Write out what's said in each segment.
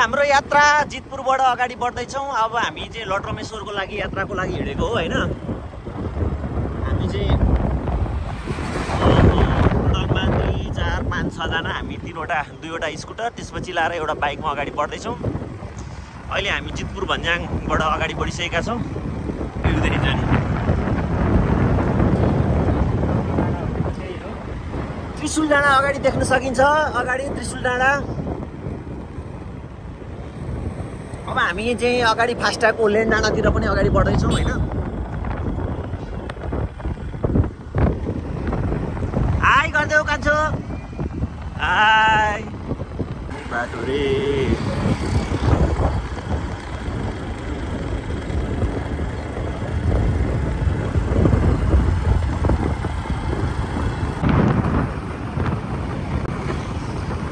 हाम्रो यात्रा जितपुरबाट अगाडि बढ्दैछौँ। अब हामी चाहिँ लटरमेश्वरको लागि यात्राको लागि हिँडेको हो होइन। हामी चाहिँ टोटलमा 2, 4, 5, 6 जना, हामी 2वटा स्कुटर त्यसपछि लाएर एउटा बाइकमा अगाडि बढ्दैछौँ। अहिले हामी जितपुर भन्ज्याङबाट अगाडि बढिसकेका छौँ। त्रिशुल डाँडा अगाडि देख्न सकिन्छ, अगाडि त्रिशुल डाँडा। अब हामी चाहिँ अगाडि फास्ट्यागको लेन डाँडातिर पनि अगाडि बढ्दैछौँ होइन। हाई गरिदेऊ कान्छो, हाई बाटो रे।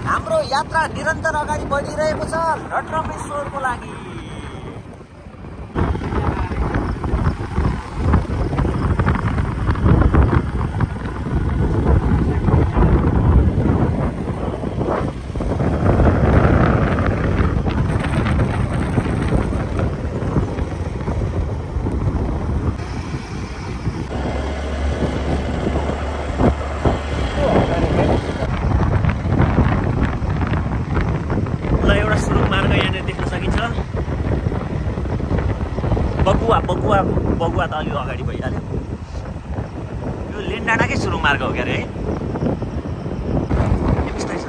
हाम्रो यात्रा निरन्तर अगाडि बढिरहेको छ लटरमेश्वरको लागि। बगुवा त अलि अगाडि भइहाल्यो। यो लेन डाँडाकै सुरुङ मार्ग हो क्या अरे है। बिस्तारै छ।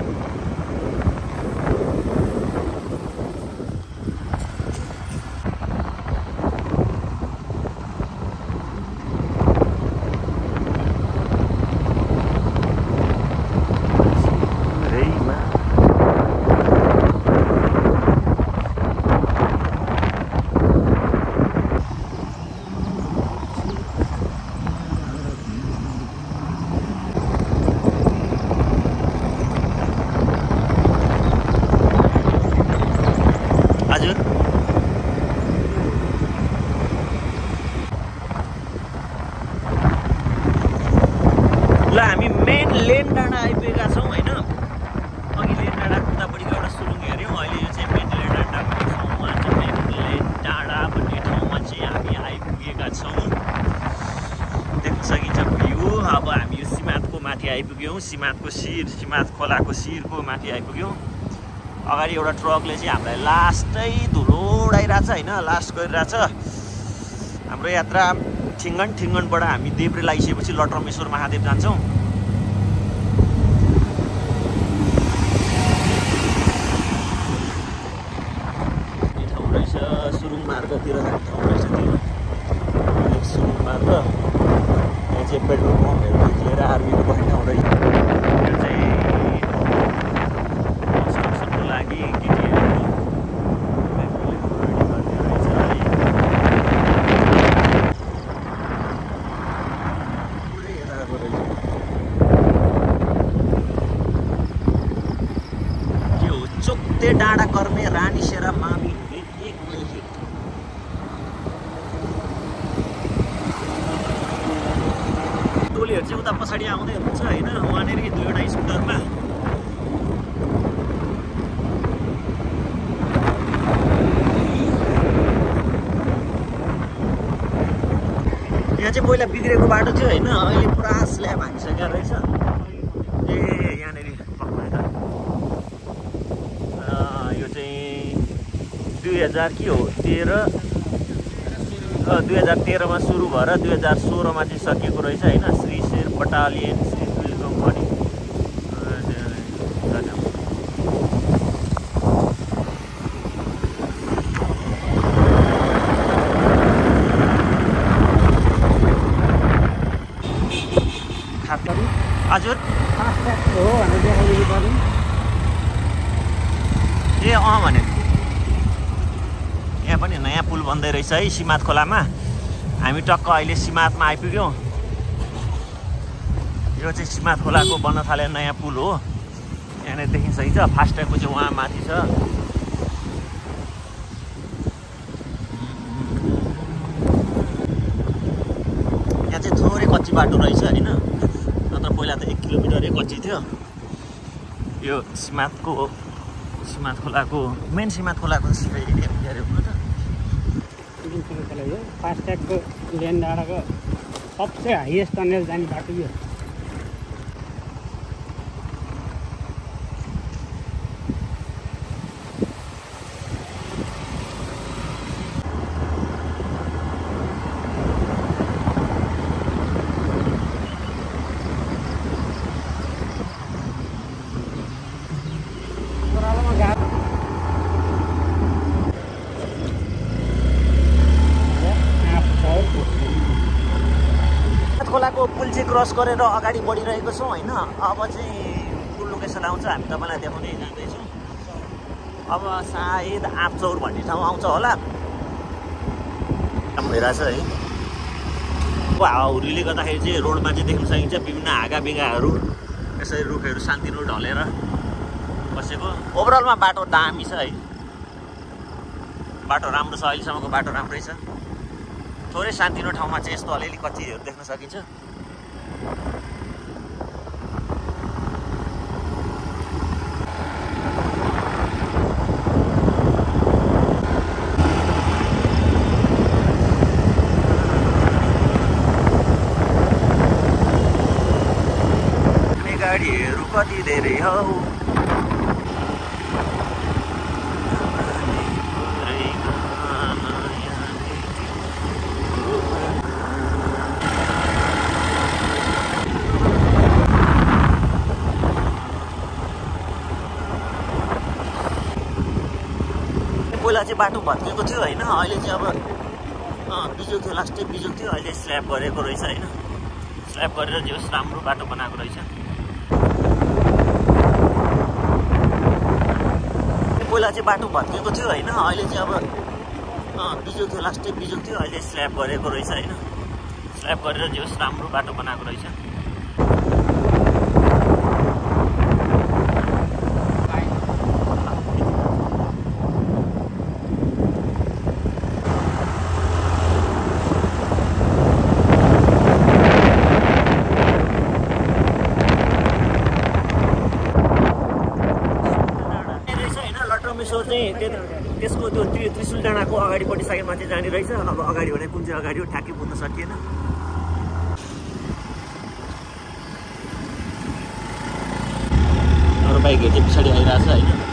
हामी मेन लेन डाँडा आइपुगेका छौँ होइन। अघि लेन डाँडाको उतापट्टिको एउटा सुरुङ हेऱ्यौँ, अहिले यो चाहिँ मेन लेन डाँडाको ठाउँमा चाहिँ मेन लेन डाँडा भन्ने ठाउँमा चाहिँ हामी आइपुगेका छौँ। देख्न सकिन्छ भ्यू। अब हामी यो सिमातको माथि आइपुग्यौँ, सिमातको शिर, सिमात खोलाको शिरको माथि आइपुग्यौँ। अगाडि एउटा ट्रकले चाहिँ हामीलाई लास्टै धुलो उडाइरहेछ होइन, लास्ट गरिरहेछ। हाम्रो यात्रा ठिङ्गनबाट हामी देब्रे लागिसकेपछि लटरमेश्वर महादेव जान्छौँ। यो ठाउँ रहेछ सुरुङ मार्गतिर जाने ठाउँ रहेछ त्यो सुरुङ मार्ग। यहाँ चाहिँ पेट्रोल पम्पहरू लिएर आर्मीको बस्ने ठाउँ रहेछ। यो चाहिँ कन्स्ट्रक्सनको लागि केटीहरू चोक्ते डाँडा कर्मे रानी सेरा मामी एक हिट। टोलीहरू चाहिँ उता पछाडि आउँदै हुन्छ होइन, वहाँनिर 2वटा स्कुटरमा। यहाँ चाहिँ पहिला बिग्रेको बाटो थियो होइन, अहिले पुरा स्ल्याब हानिसकेको रहेछ। ए यहाँनिर यो चाहिँ 2013मा सुरु भएर 2016मा चाहिँ सकिएको रहेछ होइन। श्री शेर बटालियन श्री फिल्ड कम्पनी। हजुर ए भने यहाँ पनि नयाँ पुल बन्दै रहेछ है सिमात खोलामा। हामी टक्क अहिले सिमातमा आइपुग्यौँ। यो चाहिँ सिमात खोलाको बन्न थाले नयाँ पुल हो। यहाँनिर देखिन सकिन्छ। फास्ट्यागको चाहिँ वहाँ माथि छ। यहाँ चाहिँ थोरै कच्ची बाटो रहेछ होइन, नत्र पहिला त 1 किलोमिटरै कच्ची थियो। यो सिमातको सीमात खोलाको मेन सीमात खोलाको सिधै एरिया हेऱ्यो त यो फास्ट्यागको लेन डाँडाको सबसे हाइएस्ट टनेल जाने बाटो यो खोलाको पुल चाहिँ क्रस गरेर अगाडि बढिरहेको छौँ होइन। अब चाहिँ कुन लोकेसन आउँछ हामी तपाईँलाई देखाउँदै जाँदैछौँ। अब सायद आँपचौर भन्ने ठाउँ आउँछ होला। काम भइरहेछ है। हावाहुरीले गर्दाखेरि चाहिँ रोडमा चाहिँ देख्न सकिन्छ विभिन्न हाँगाबिगाहरू यसरी रुखहरू सानतिनो ढलेर बसेको। ओभरअलमा बाटो दामी छ है। बाटो राम्रो छ, अहिलेसम्मको बाटो राम्रै छ। थोरै सानतिनो ठाउँमा चाहिँ यस्तो अलिअलि कच्चीहरू देख्न सकिन्छ। गाडीहरू कति धेरै हौ पहिला चाहिँ बाटो भत्केको थियो होइन। अहिले चाहिँ अब बिजोग थियो, लास्टै बिजोग थियो। अहिले स्ल्याब गरेको रहेछ होइन। स्ल्याब गरेर जे होस् राम्रो बाटो बनाएको रहेछ। पहिला चाहिँ बाटो भत्केको थियो होइन। अहिले चाहिँ अब बिजोग थियो, लास्टै बिजोग थियो। अहिले स्ल्याब गरेको रहेछ होइन। स्ल्याब गरेर जे होस् राम्रो बाटो बनाएको रहेछ। त्यसको त्यो त्रिशुल डाँडाको अगाडिपट्टि साइडमा चाहिँ जाने रहेछ। अब अगाडि भने कुन चाहिँ अगाडि हो ठ्याक्कै बुझ्न सकिएन। अरू बाइकहरू चाहिँ पछाडि आइरहेछ होइन।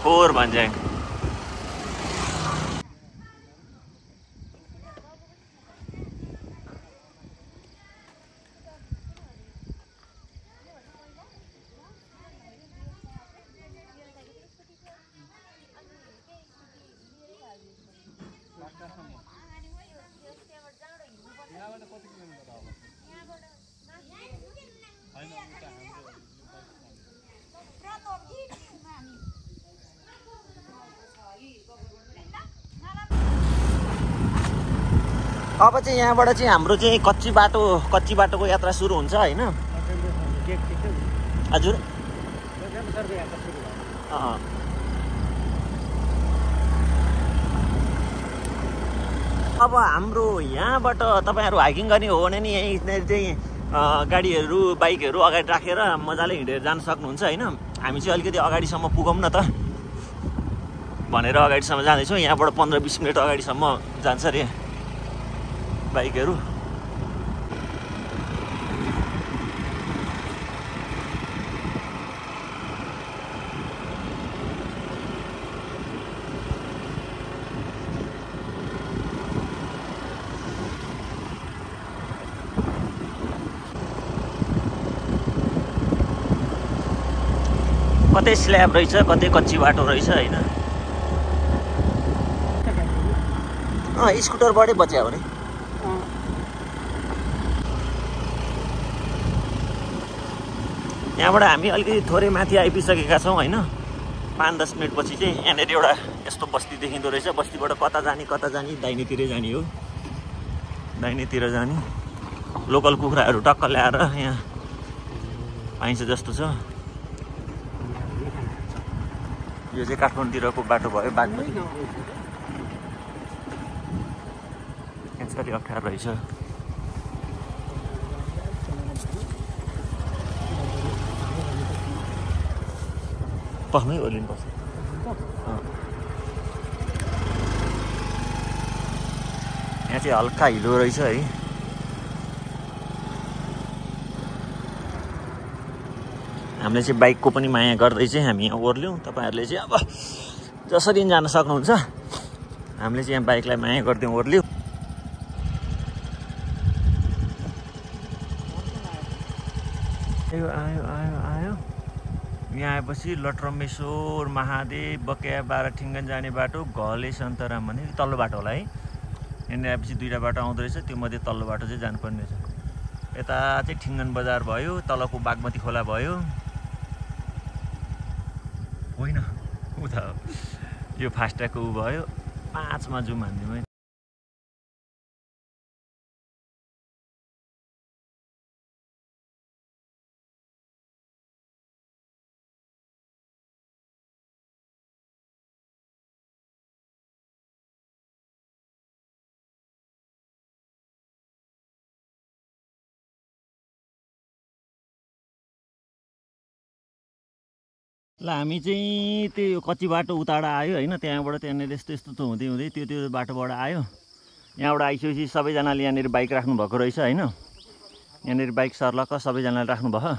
फोर बन जाएंगे। अब चाहिँ यहाँबाट चाहिँ हाम्रो चाहिँ कच्ची बाटोको यात्रा सुरु हुन्छ होइन हजुर अब हाम्रो यहाँबाट तपाईँहरू हाइकिङ गर्ने हो भने नि यहीँ चाहिँ गाडीहरू बाइकहरू अगाडि राखेर मजाले हिँडेर जान सक्नुहुन्छ होइन हामी चाहिँ अलिकति अगाडिसम्म पुगौँ न त भनेर अगाडिसम्म जाँदैछौँ यहाँबाट 15-20 मिनट अगाडिसम्म जान्छ अरे बाइकहरू कतै स्ल्याब रहेछ कतै कच्ची बाटो रहेछ होइन स्कुटरबाटै बच्या हो नि यहाँबाट हामी अलिकति थोरै माथि आइपुगिसकेका छौँ होइन 5-10 मिनटपछि चाहिँ यहाँनिर एउटा यस्तो बस्ती देखिँदो रहेछ बस्तीबाट कता जाने दाहिनेतिरै जाने हो दाहिनेतिर जाने लोकल कुखुराहरू टक्क ल्याएर यहाँ पाइन्छ जस्तो छ यो चाहिँ काठमाडौँतिरको बाटो भयो बागमती यसरी अप्ठ्यारो रहेछ पखमै ओर्लिनुपर्छ यहाँ चाहिँ हल्का हिलो रहेछ है हामीले चाहिँ बाइकको पनि माया गर्दै चाहिँ हामी यहाँ ओर्ल्यौँ तपाईँहरूले चाहिँ अब जसरी जान सक्नुहुन्छ हामीले चाहिँ यहाँ बाइकलाई माया गरिदिउँ ओर्ल्यौँ आयो यहाँ आएपछि लटरम्मेश्वर महादेव बकेया बाराठिङ्गन जाने बाटो घले सन्तराम भन्ने तल्लो बाटो होला है यहाँनिर आएपछि दुईवटा बाटो आउँदो रहेछ त्यो मध्ये तल्लो बाटो चाहिँ जानुपर्ने रहेछ यता चाहिँ ठिङ्गन बजार भयो तलको बागमती खोला भयो होइन उता यो फास्ट्यागको ऊ भयो 5 मा जुम हान्दिउँ ल हामी चाहिँ त्यो कच्ची बाटो उताबाट आयो होइन त्यहाँबाट त्यहाँनिर यस्तो हुँदै हुँदै त्यो बाटोबाट आयो यहाँबाट आइसकेपछि सबैजनाले यहाँनिर बाइक राख्नु भएको रहेछ होइन यहाँनिर बाइक सर्लक्क सबैजनाले राख्नुभयो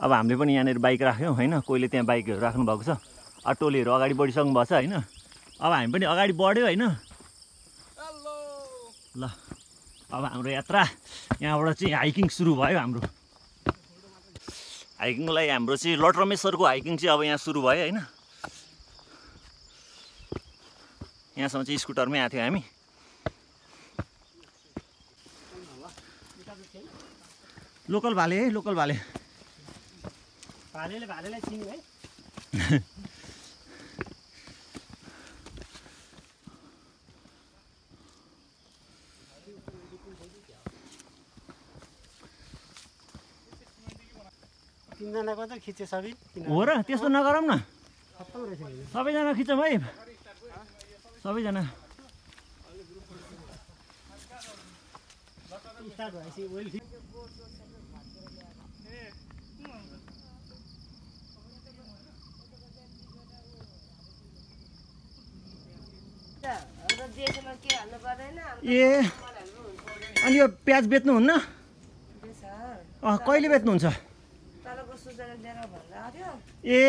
अब हामीले पनि यहाँनिर बाइक राख्यौँ होइन कोहीले त्यहाँ बाइकहरू राख्नु भएको छ टोलीहरू अगाडि बढिसक्नु भएको छ होइन अब हामी पनि अगाडि बढ्यो होइन ल अब हाम्रो यात्रा यहाँबाट चाहिँ हाइकिङ सुरु भयो हाम्रो हाइकिङको लागि हाम्रो चाहिँ लटरम्मेश्वरको हाइकिङ चाहिँ अब यहाँ सुरु भयो होइन यहाँसम्म चाहिँ स्कुटरमै आएको थियो हामी लोकल भाले है लोकल भाले भालेलाई चिन्यो है तिनजनाको त खिचे सबै हो र त्यस्तो नगरौँ न सबैजना खिचौँ है सबैजना ए अनि यो प्याज बेच्नुहुन्न कहिले बेच्नुहुन्छ ए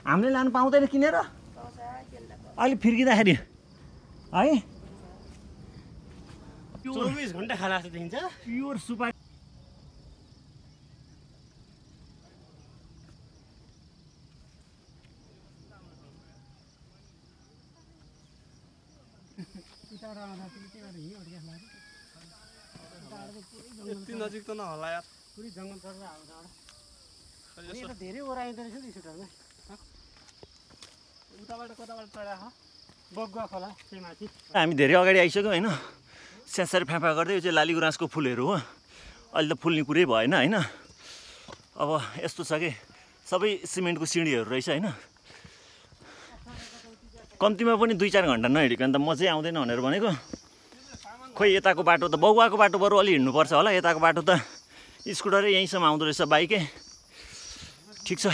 हामीले लानु पाउँदैन किनेर अहिले फिर्किँदाखेरि है 24 घण्टा खाला जस्तो देखिन्छ प्योर सुपारी यति नजिक त नहोला यार पुरै जङ्गल पर्छ आउँछ यो त धेरै ओराइँदो रहेछ नि सुटरमा उताबाट कताबाट चढाएको बगुवा खोला त्यही माथि हामी धेरै अगाडि आइसक्यौँ होइन स्यासारी फ्याफा गर्दै यो चाहिँ लाली गुराँसको फुलहरू हो। अहिले त फुल्ने कुरै भएन होइन। अब यस्तो छ कि सबै सिमेन्टको सिँढीहरू रहेछ होइन। कम्तीमा पनि 2-4 घन्टा नहिँडिकन त म चाहिँ आउँदैन भनेर भनेको। खोइ यताको बाटो त बौवाको बाटो बरु अलि हिँड्नुपर्छ होला। यताको बाटो त स्कुटरै यहीँसम्म आउँदो रहेछ, बाइकै ठिक छ।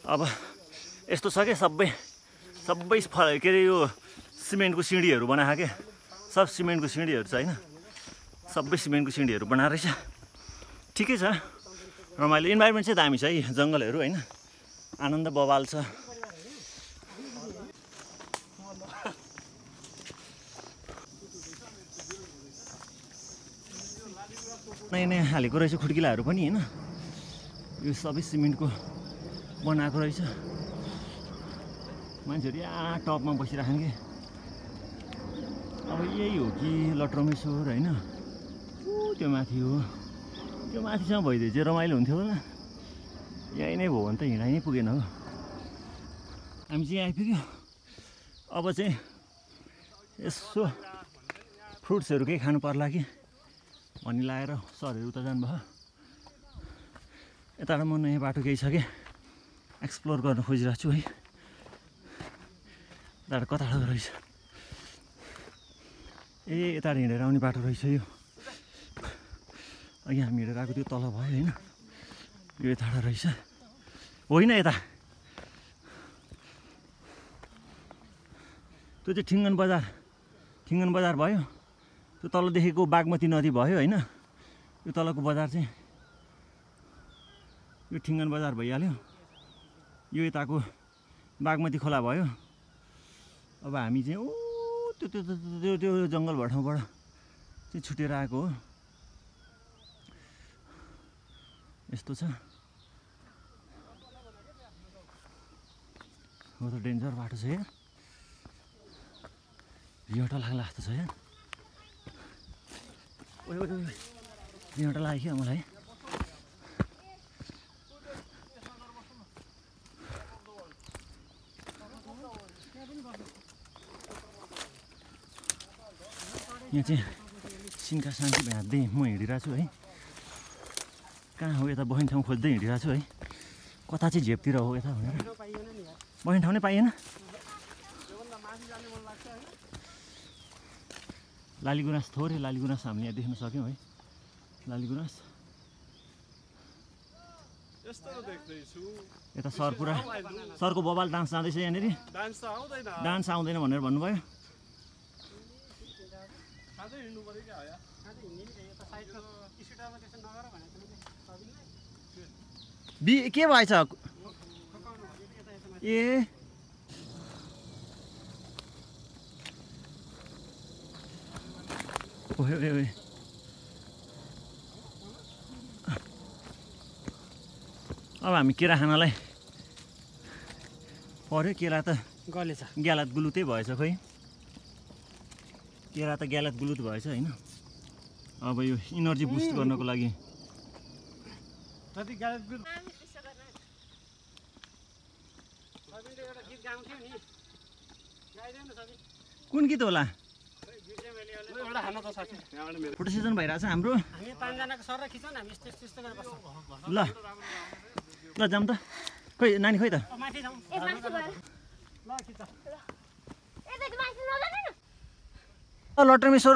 अब यस्तो छ कि सबै के अरे यो सिमेन्टको सिँढीहरू बनाएको के, सब सिमेन्टको सिँढीहरू छ होइन। सबै सिमेन्टको सिँढीहरू बनाएर रहेछ, ठिकै छ रमाइलो। इन्भाइरोमेन्ट चाहिँ दामी छ है, जङ्गलहरू होइन, आनन्द बवाल छ। नयाँ नयाँ हालेको रहेछ खुड्किलाहरू पनि होइन। यो सबै सिमेन्टको बनाएको रहेछ। मान्छेहरू यहाँ टपमा बसिराख्ने कि। अब यही हो कि लटरमेश्वर होइन, त्यो माथि हो। त्यो माथिसम्म भइदियो चाहिँ रमाइलो हुन्थ्यो होला। यहीँ नै भयो भने त हिँडाइ नै पुगेन हो। हामी चाहिँ आइपुग्यो। अब चाहिँ यसो फ्रुट्सहरू केही खानु पर्ला कि भनी लाएर सरहरू उता जानुभयो। यताबाट म नयाँ बाटो केही छ कि एक्सप्लोर गर्न खोजिरहेको छु है। यताबाट कता रहेछ, ए यता हिँडेर आउने बाटो रहेछ यो। अघि हामी हिँडेर आएको त्यो तल भयो होइन, यो यताबाट रहेछ होइन। यता त्यो चाहिँ ठिङ्गन बजार भयो। त्यो तलदेखिको बागमती नदी भयो होइन। यो तलको बजार चाहिँ यो ठिङ्गन बजार भइहाल्यो। यो यताको बागमती खोला भयो। अब हामी चाहिँ त्यो जङ्गलबाट चाहिँ छुटेर आएको हो। यस्तो छ हो त, डेन्जर बाटो छ यार। रिहटा लाग्ला जस्तो छ यार। रिहटा लाग्यो क्या मलाई। यहाँ चाहिँ सिन्का शान्ति भ्याँदै म हिँडिरहेको छु है। कहाँ हो यता बस्ने ठाउँ खोज्दै हिँडिरहेको छु है। कता चाहिँ झेपतिर हो यता भनेर बस्ने ठाउँ नै पाइएन। लाली गुराँस थोरै, लाली गुराँस हामीले यहाँ देख्न सक्यौँ है। लाली गुराँस यता सर पुरा, सरको बबाल डान्स जाँदैछ यहाँनिर। डान्स आउँदैन भनेर भन्नुभयो। के भएछ ए? अब हामी केरा खानालाई पर्यो। केरा त गलेछ, ग्यालात गुलुतै भएछ खोइ। केरा त ग्यालात गुलुत भएछ होइन। अब यो इनर्जी बुस्ट गर्नको लागि कुन गीत होला? फोटो सेसन भइरहेछ हाम्रो। ल ल जाऊँ त। खोइ नानी खोइ त। लटरमेश्वर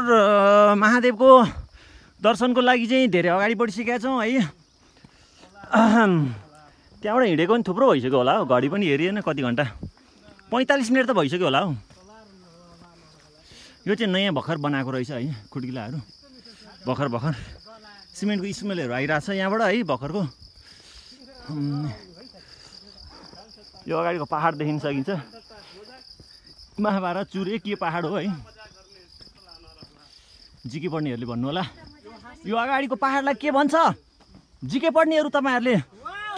महादेवको दर्शनको लागि चाहिँ धेरै अगाडि बढिसकेका छौँ है। त्यहाँबाट हिँडेको पनि थुप्रो भइसक्यो होला हौ। घडी पनि हेरिएन कति घन्टा, 45 मिनट त भइसक्यो होला हौ। यो चाहिँ नयाँ भर्खर बनाएको रहेछ है खुड्किलाहरू। भर्खर सिमेन्टको स्मेलहरू आइरहेछ यहाँबाट है भर्खरको। यो अगाडिको पहाड देखिन सकिन्छ। महाभारत चुरे के पहाड हो है। जिके पढ्नेहरूले भन्नु होला यो अगाडिको पहाडलाई के भन्छ। जिके पढ्नेहरू तपाईँहरूले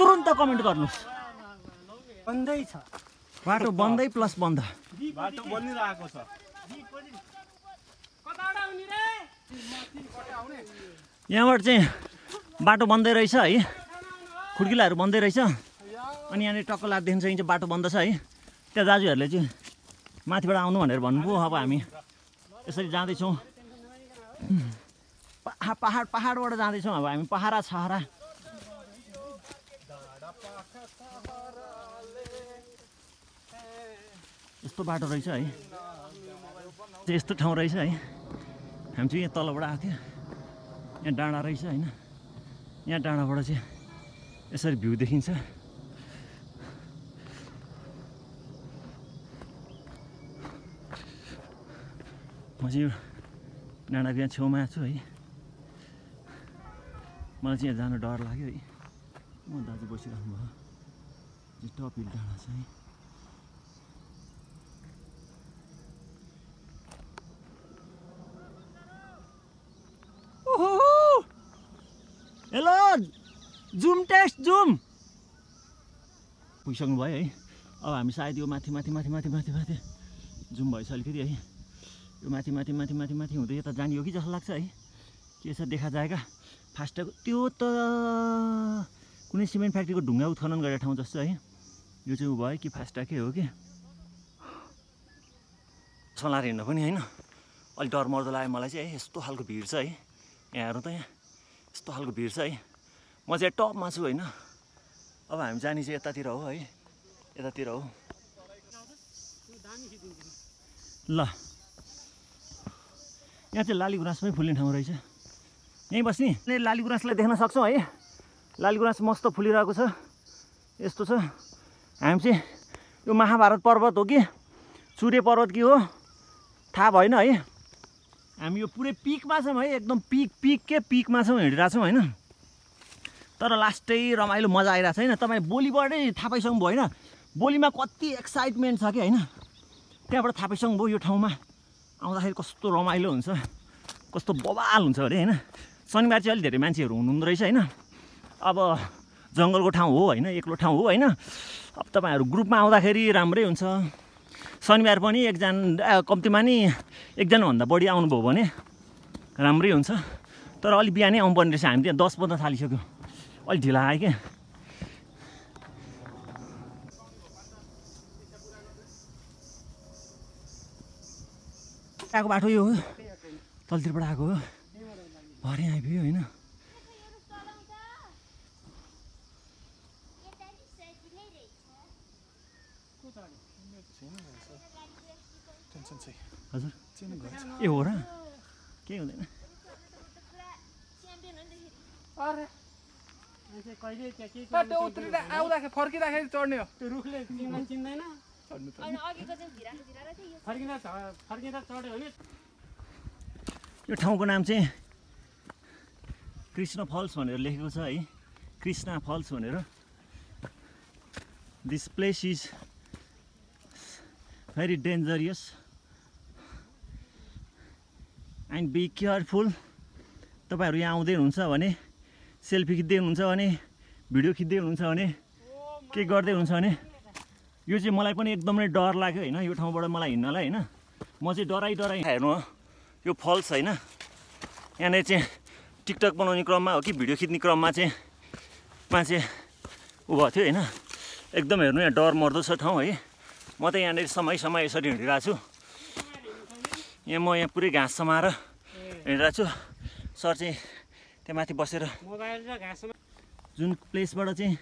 तुरुन्त कमेन्ट गर्नुहोस्। बन्दै छ बाटो, बन्दै प्लस बन्द। बाटो बनिरहेको छ। यहाँबाट चाहिँ बाटो बन्दै रहेछ है। खुड्किलाहरू बन्दै रहेछ। अनि यहाँनिर टक्क लाग्दैन चाहिँ बाटो बन्द छ है। त्यहाँ दाजुहरूले चाहिँ माथिबाट आउनु भनेर भन्नुभयो। अब हामी यसरी जाँदैछौँ। पहाडबाट जाँदैछौँ अब हामी पहारा छहरा यस्तो बाटो रहेछ है यस्तो ठाउँ रहेछ है हामी चाहिँ यहाँ तलबाट आएको थियो यहाँ डाँडा रहेछ होइन यहाँ डाँडाबाट चाहिँ यसरी भ्यू देखिन्छ म चाहिँ डाँडाको यहाँ छेउमा छु है मलाई चाहिँ यहाँ जानु डर लाग्यो है म दाजु बसिराख्नु भयो टप हिल डाँडा छ है हेलो जुम टेस्ट जुम पुगिसक्नु भयो है अब हामी सायद यो माथि माथि माथि माथि माथि माथि जुम भएछ अलिकति है यो माथि माथि माथि माथि माथि हुँदै यता जाने हो कि जस्तो लाग्छ है के छ देखा जाएगा फास्टट्याग त्यो त कुनै सिमेन्ट फ्याक्ट्रीको ढुङ्गा उत्खनन गरेर ठाउँ जस्तो है यो चाहिँ उ भयो कि फास्टट्यागै हो कि सलाएर हिँड्न पनि होइन अलिक डर मर्दो लाग्यो मलाई चाहिँ है यस्तो खालको भिड छ है यहाँ हेर्नु त यहाँ यस्तो खालको भिड छ है म चाहिँ टपमा छु होइन अब हामी जाने चाहिँ यतातिर हो है यतातिर हो ल यहाँ चाहिँ लाली गुराँसमै फुल्ने ठाउँ रहेछ यहीँ बस्ने लाली गुराँसलाई देख्न सक्छौँ है लाली गुराँस मस्त फुलिरहेको छ यस्तो छ हामी चाहिँ यो महाभारत पर्वत हो कि सूर्य पर्वत कि हो थाहा भएन है हामी यो पुरै पिकमा छौँ है एकदम पिकमा छौँ हिँडिरहेको छौँ होइन तर लास्टै रमाइलो मजा आइरहेको छैन तपाईँ बोलीबाटै थाहा पाइसक्नु भयो होइन बोलीमा कति एक्साइटमेन्ट छ कि होइन त्यहाँबाट थाहा पाइसक्नु भयो यो ठाउँमा आउँदाखेरि कस्तो रमाइलो हुन्छ कस्तो बवाल हुन्छ अरे होइन शनिबार चाहिँ अलिक धेरै मान्छेहरू हुनुहुँदो रहेछ होइन अब जङ्गलको ठाउँ हो होइन एक्लो ठाउँ हो होइन अब तपाईँहरू ग्रुपमा आउँदाखेरि राम्रै हुन्छ शनिबार पनि कम्तीमा नि एकजनाभन्दा बढी आउनुभयो भने राम्रै हुन्छ तर अलिक बिहानै आउनुपर्ने रहेछ हामी त्यहाँ 10 बज्न थालिसक्यो अलिक ढिला आयो क्या आएको बाटो यो हो तलतिरबाट आएको हो भरे आइपुग्यो होइन हजुर ए हो र केही हुँदैन आउँदाखेरि फर्किँदाखेरि चढ्ने हो त्यो रुखले चिन्दैन यो ठाउँको नाम चाहिँ कृष्ण फल्स भनेर लेखेको छ है कृष्ण फल्स भनेर this place is very dangerous and be careful तपाईँहरू यहाँ आउँदै हुनुहुन्छ भने सेल्फी खिच्दै हुनुहुन्छ भने भिडियो खिच्दै हुनुहुन्छ भने के गर्दै हुनुहुन्छ भने यो चाहिँ मलाई पनि एकदमै डर लाग्यो होइन यो ठाउँबाट मलाई हिँड्नलाई होइन म चाहिँ डराइ हेर्नु यो फल्स होइन यहाँनिर चाहिँ टिकटक बनाउने क्रममा हो कि भिडियो खिच्ने क्रममा चाहिँ मान्छे उ भएको थियो होइन एकदम हेर्नु यहाँ डर मर्दो छ ठाउँ है म त यहाँनिर समय यसरी हिँडिरहेको छु यहाँ म यहाँ पुरै घाँस समाएर हिँडिरहेको छु सर चाहिँ त्यहाँ माथि बसेर जुन प्लेसबाट चाहिँ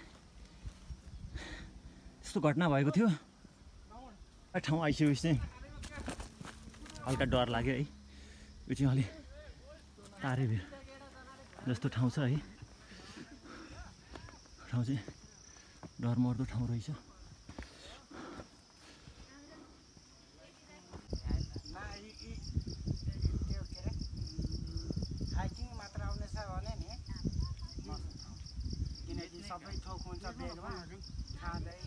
यस्तो घटना भएको थियो ठाउँ आइसकेपछि चाहिँ हल्का डर लाग्यो है यो चाहिँ अलि तारे भिड जस्तो ठाउँ छ है ठाउँ चाहिँ डरमर्दो ठाउँ रहेछ सबै थोक हुन्छ बेगमा खाँदै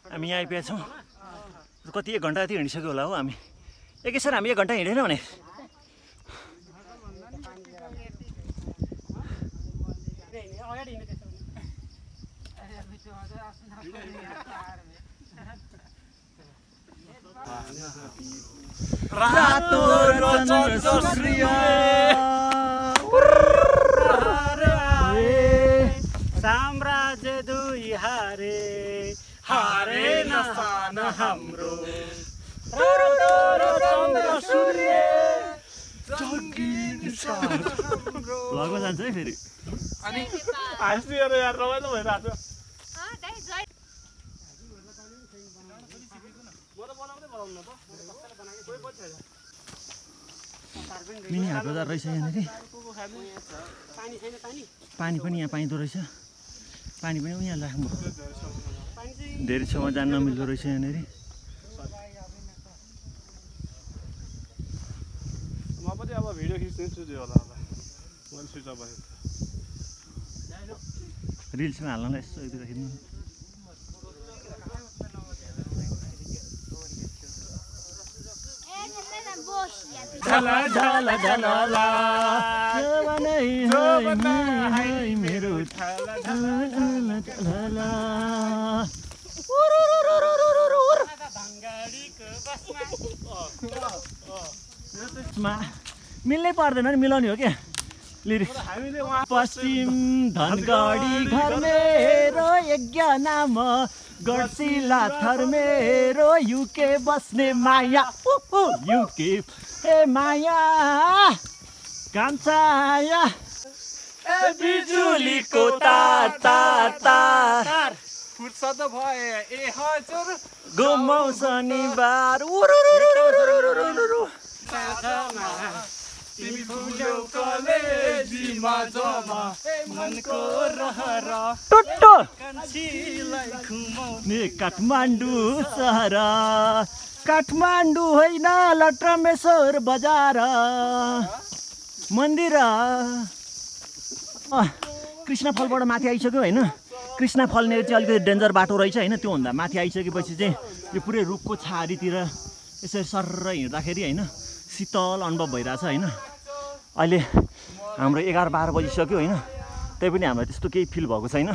हामी यहाँ आइपुगेका छौँ कति 1 घन्टा जति हिँडिसक्यो होला हो हामी एकैसाथ हामी 1 घन्टा हिँडेन भने रातो हाम्रो चन्द्र सूर्य लगमा जान्छ है फेरि अनि हाँसिएर यार रमाइलो भइरहेको छ मिनी हाट बजार रहेछ यहाँनिर पानी पनि यहाँ पाइँदो रहेछ पानी पनि यहाँ राख्नु धेरै छेउमा जान नमिल्दो रहेछ यहाँनिर म पनि अब भिडियो खिच्दैछु त्यो होला मैले स्विच अफ गरेँ रिल्समा हाल्नलाई यसो यति राखिदिनु झला झला झला मेरो मिल्नै पर्दैन नि मिलाउने हो क्या लिरिक्स पश्चिम धनगढी घर मेरो यज्ञ नाम गर्सिला थर मेरो युके बस्ने माया युके हे माया कान्छाया बिजुलीको तार तार तार फुर्सद भए ए हजुर घुमाउ शनिबार तिमी फुल्यौ कलेजीमा जमा मनको रहर टुट्टो कान्छीलाई घुमाउने काठमाडौँ सहर काठमाडौँ होइन लट्रमेश्वर बजार मन्दिर कृष्ण फलबाट माथि आइसक्यो होइन कृष्ण फल्ने चाहिँ अलिकति डेन्जर बाटो रहेछ होइन त्योभन्दा माथि आइसकेपछि चाहिँ यो पुरै रुखको छारीतिर यसरी सर्र हिँड्दाखेरि होइन शीतल अनुभव भइरहेछ होइन अहिले हाम्रो 11-12 बजिसक्यो होइन त्यही पनि हामीलाई त्यस्तो केही फिल भएको छैन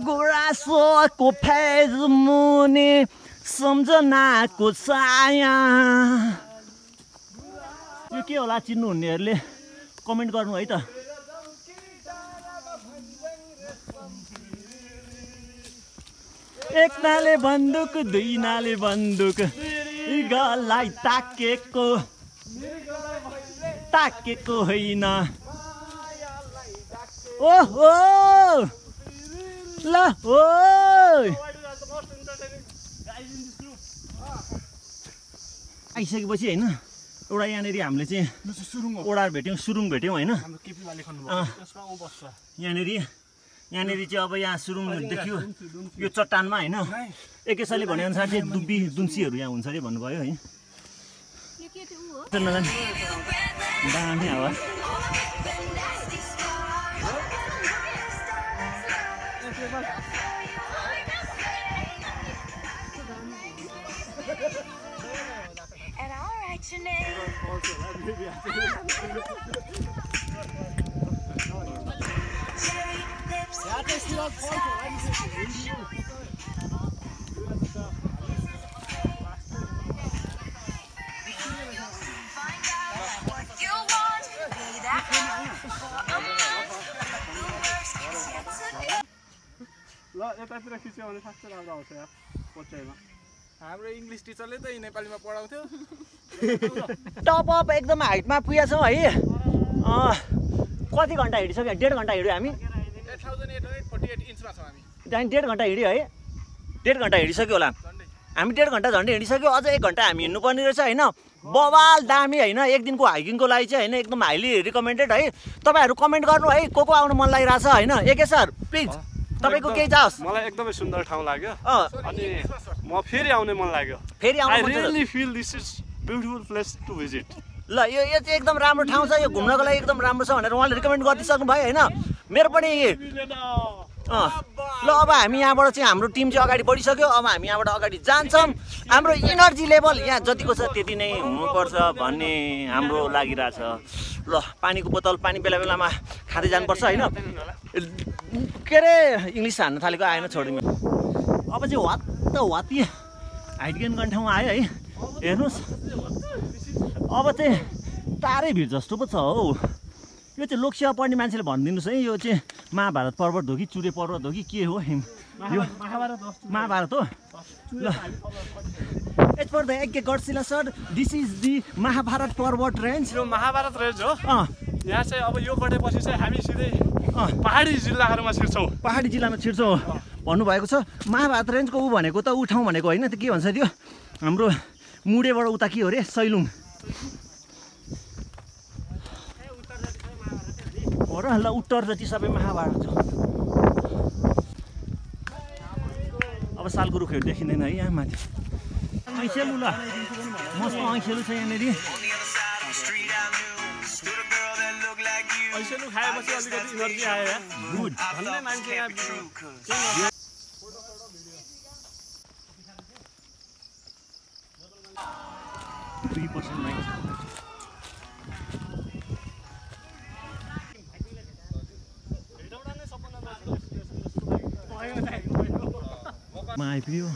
गुराँसको फेज मुनि सम्झनाको छाया यो के होला चिन्नुहुनेहरूले कमेन्ट गर्नु है त एक नाले बन्दुक दुई नाले बन्दुक गलाई ताकेको होइन ओहो ल हो आइसकेपछि होइन एउटा यहाँनिर हामीले चाहिँ ओडार भेट्यौँ सुरुङ भेट्यौँ होइन यहाँनिर चाहिँ अब यहाँ सुरुङ देखियो यो चट्टानमा होइन एकैसालले भनेअनुसार चाहिँ दुब्बी दुन्सीहरू यहाँ हुन्छ अरे भन्नुभयो है दामी हावा ल यतातिर खिच्यो भने साँच्चै राम्रो आउँछ यार पच्चाइमा हाम्रो इङ्ग्लिस टिचरले त नेपालीमा पढाउँथ्यो टप अप एकदम हाइटमा पुगेका छौँ है कति घन्टा हिँडिसक्यो 1.5 घन्टा हिँड्यो हामी 8848 इन्चमा छौँ हामी त्यहाँदेखि 1.5 घन्टा हिँड्यो है 1.5 घन्टा हिँडिसक्यो होला हामी 1.5 घन्टा झन्डै हिँडिसक्यो अझ 1 घन्टा हामी हिँड्नुपर्ने रहेछ होइन बवाल दामी होइन एक दिनको हाइकिङको लागि चाहिँ होइन एकदम हाइली रिकमेन्डेड है तपाईँहरू कमेन्ट गर्नु है को आउनु मन लागिरहेछ होइन एके सर प्लिज तपाईको केही जाओस् मलाई एकदमै सुन्दर ठाउँ लाग्यो अनि म फेरि आउने मन लाग्यो फेरि आउनु I really feel this is beautiful place to visit ल यो चाहिँ एकदम राम्रो ठाउँ छ यो घुम्नको लागि एकदम राम्रो छ भनेर उहाँले रिकमेन्ड गरिदिइसक्नु भयो होइन मेरो पनि ल अब हामी यहाँबाट चाहिँ हाम्रो टिम चाहिँ अगाडि बढिसक्यो अब हामी यहाँबाट अगाडि जान्छौँ हाम्रो इनर्जी लेभल यहाँ जतिको छ त्यति नै हुनुपर्छ भन्ने हाम्रो लागिरहेछ ल पानीको बोतल पानी बेला बेलामा खाँदै जानुपर्छ होइन के अरे इङ्ग्लिस हान्न थालेको आएन छोडिदिनु अब चाहिँ वात्ती हाइट गेन गर्ने ठाउँमा आयो है हेर्नुहोस् अब चाहिँ तारै भिड जस्तो पो छ हौ यो चाहिँ लोकसेवा पढ्ने मान्छेले भनिदिनुहोस् है यो चाहिँ महाभारत पर्वत हो कि चुरे पर्वत हो कि के हो यो महाभारत हो महाभारत हो ल As per the Agge Godzilla sir, this is the Mahabharat पर्वत रेन्ज यो महाभारत रेन्ज हो यहाँ चाहिँ अब यो कटेपछि चाहिँ हामी सिधै पहाडी जिल्लाहरूमा छिर्छौँ पहाडी जिल्लामा छिर्छौँ भन्नुभएको छ महाभारत रेन्जको ऊ भनेको त ऊ ठाउँ भनेको होइन त के भन्छ त्यो हाम्रो मुडेबाट उता के हो रे सैलुङ हो र ल उत्तर जति सबै महाभारत छ अब सालको रुखहरू देखिँदैन है यहाँ माथि ऐसेलु ल मस्त ऐसेलु छ यहाँनिर ऐसेलु खाएपछि अलिकति इनर्जी आयो यार गुड भन्ने मान्छे यहाँ 3% माइनस मा आइपुग्यो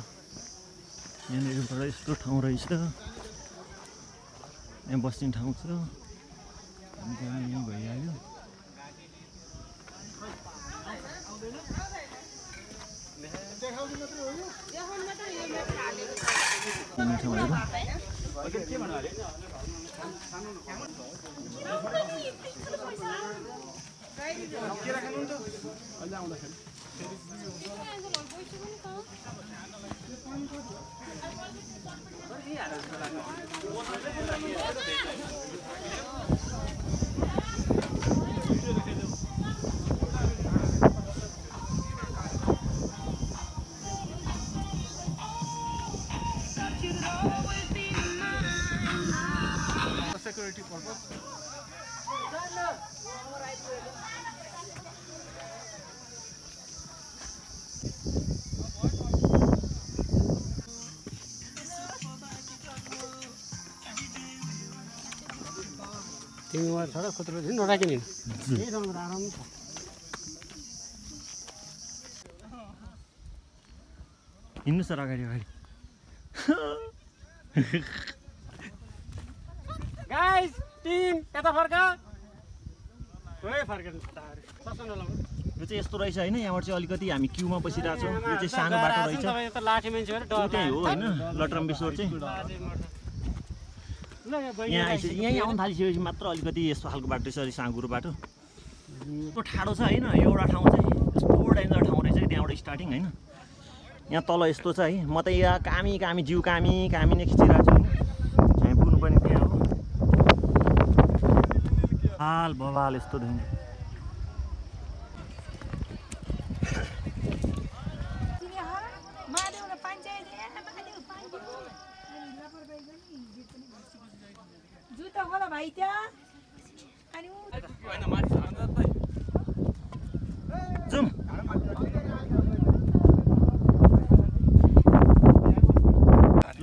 यहाँनिरबाट यस्तो ठाउँ रहेछ यहाँ बस्ने ठाउँ छ यहीँ भइहाल्यो security purpose. तिमीहरु छोरा खतरा दिन नराकिने यही सँग आराम छ हिँड्नु सर अगाडि अगाडि गाइस टिम यता फर्का ओए फर्किनु ससन लाउनु यो चाहिँ यस्तो रहेछ हैन यहाँबाट चाहिँ अलिकति हामी क्यूमा बसिरहेको छौँ यो चाहिँ सानो बाटो रहेछ तपाईँ त लाठी मान्छे भएर डर त्यही हो हैन लटरम्बेश्वर चाहिँ यहाँ आइसक्यो यहीँ आउनु थालिसकेपछि मात्र अलिकति यस्तो खालको बाटो रहेछ साँगुरो बाटो यो ठाडो छ हैन एउटा ठाउँ चाहिँ यस्तो डेन्जर ठाउँ रहेछ त्यहाँबाट स्टार्टिङ हैन यहाँ तल यस्तो छ है म त यहाँ कामी जिउ कामी नै खिचिरहेको छु हैन हामी पुग्नुपर्ने त्यहाँ हो हाल बवाल यस्तो देख्नु जुम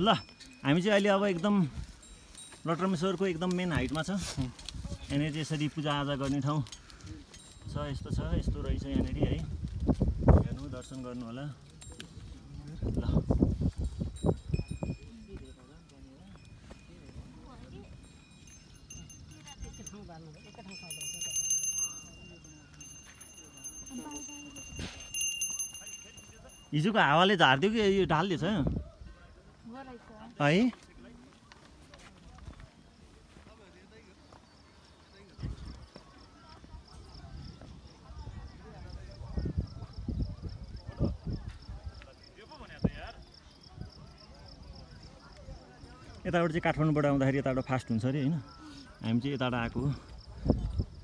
ल हामी चाहिँ अहिले अब एकदम लटरम्बेश्वरको एकदम मेन हाइटमा छ यहाँनिर चाहिँ यसरी पूजाआजा गर्ने ठाउँ छ यस्तो रहेछ यहाँनिर है हेर्नु दर्शन गर्नु होला ल हिजोको हावाले झारिदियो कि यो ढालिदिएछ है यताबाट चाहिँ काठमाडौँबाट आउँदाखेरि यताबाट फास्ट हुन्छ अरे होइन हामी चाहिँ यताबाट आएको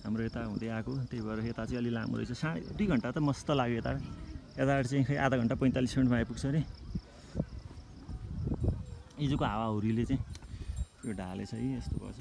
हाम्रो यता हुँदै आएको त्यही भएर यता चाहिँ अलि लामो रहेछ 2.5 घन्टा त मस्त लाग्यो यताबाट चाहिँ खै आधा घन्टा 45 मिनटमा आइपुग्छ अरे हिजोको हावाहुरीले चाहिँ यो ढालेछ है यस्तो भएछ